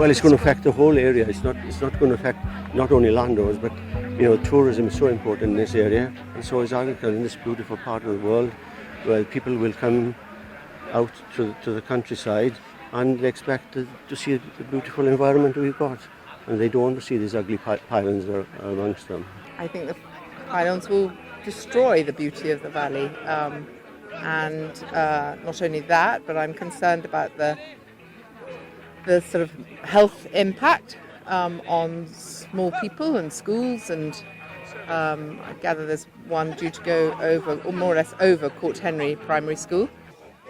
Well, it's going to affect the whole area. It's not going to affect not only landowners, but tourism is so important in this area, and so is agriculture in this beautiful part of the world, where people will come out to the countryside and they expect to see the beautiful environment we've got, and they don't want to see these ugly pylons amongst them. I think the pylons will destroy the beauty of the valley, and not only that, but I'm concerned about the sort of health impact on small people and schools, and I gather there's one due to go over, or more or less over, Court Henry Primary School.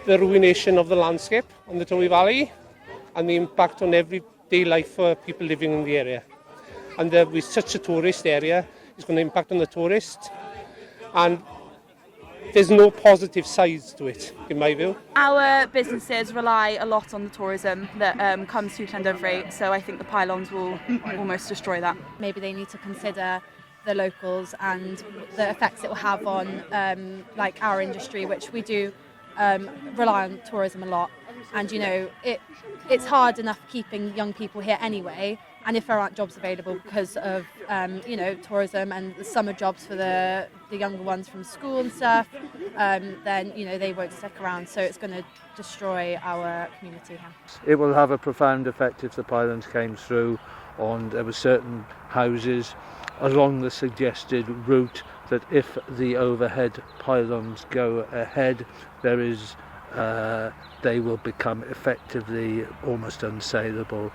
The ruination of the landscape on the Towy Valley and the impact on everyday life for people living in the area. And with such a tourist area, it's going to impact on the tourists, and there's no positive sides to it, in my view. Our businesses rely a lot on the tourism that comes to Llandovery, so I think the pylons will almost destroy that. Maybe they need to consider the locals and the effects it will have on like our industry, which we do rely on tourism a lot. And it's hard enough keeping young people here anyway, and if there aren't jobs available because of tourism and the summer jobs for the younger ones from school and stuff, then they won't stick around, so it's going to destroy our community here. It will have a profound effect if the pylons came through on there were certain houses along the suggested route, that if the overhead pylons go ahead, they will become effectively almost unsaleable.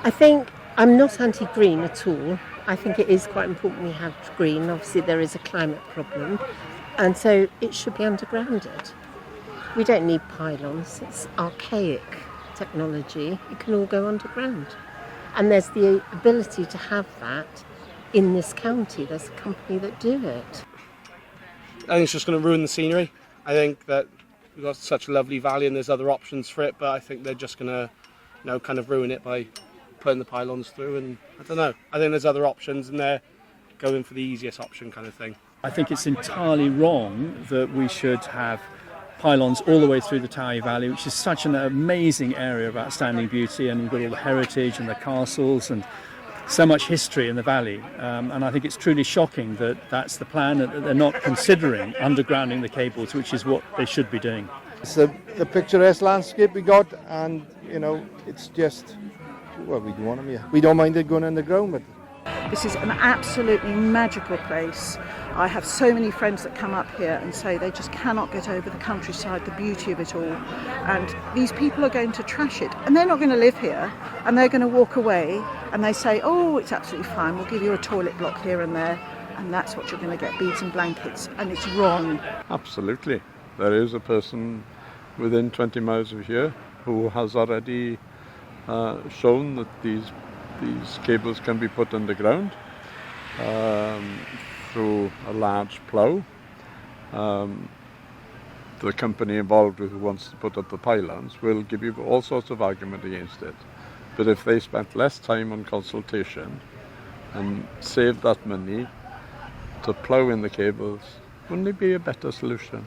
I think I'm not anti-green at all. I think it is quite important we have green. Obviously there is a climate problem, and so it should be undergrounded. We don't need pylons, it's archaic technology. It can all go underground. And there's the ability to have that in this county. There's a company that do it. I think it's just going to ruin the scenery. I think that we've got such a lovely valley and there's other options for it, but I think they're just going to kind of ruin it by putting the pylons through, and I don't know. I think there's other options and they're going for the easiest option kind of thing. I think it's entirely wrong that we should have pylons all the way through the Towy Valley, which is such an amazing area of outstanding beauty, and we've got all the heritage and the castles and so much history in the valley, and I think it's truly shocking that that's the plan, that they're not considering undergrounding the cables, which is what they should be doing. It's the picturesque landscape we got, and it's just, well, we don't want them here. We don't mind it going underground, but this is an absolutely magical place. I have so many friends that come up here and say they just cannot get over the countryside, the beauty of it all. And these people are going to trash it. And they're not going to live here, and they're going to walk away and they say, oh, it's absolutely fine, we'll give you a toilet block here and there. And that's what you're going to get, beads and blankets. And it's wrong. Absolutely. There is a person within 20 miles of here who has already shown that these cables can be put underground through a large plough. The company involved who wants to put up the pylons will give you all sorts of argument against it. But if they spent less time on consultation and saved that money to plough in the cables, wouldn't it be a better solution?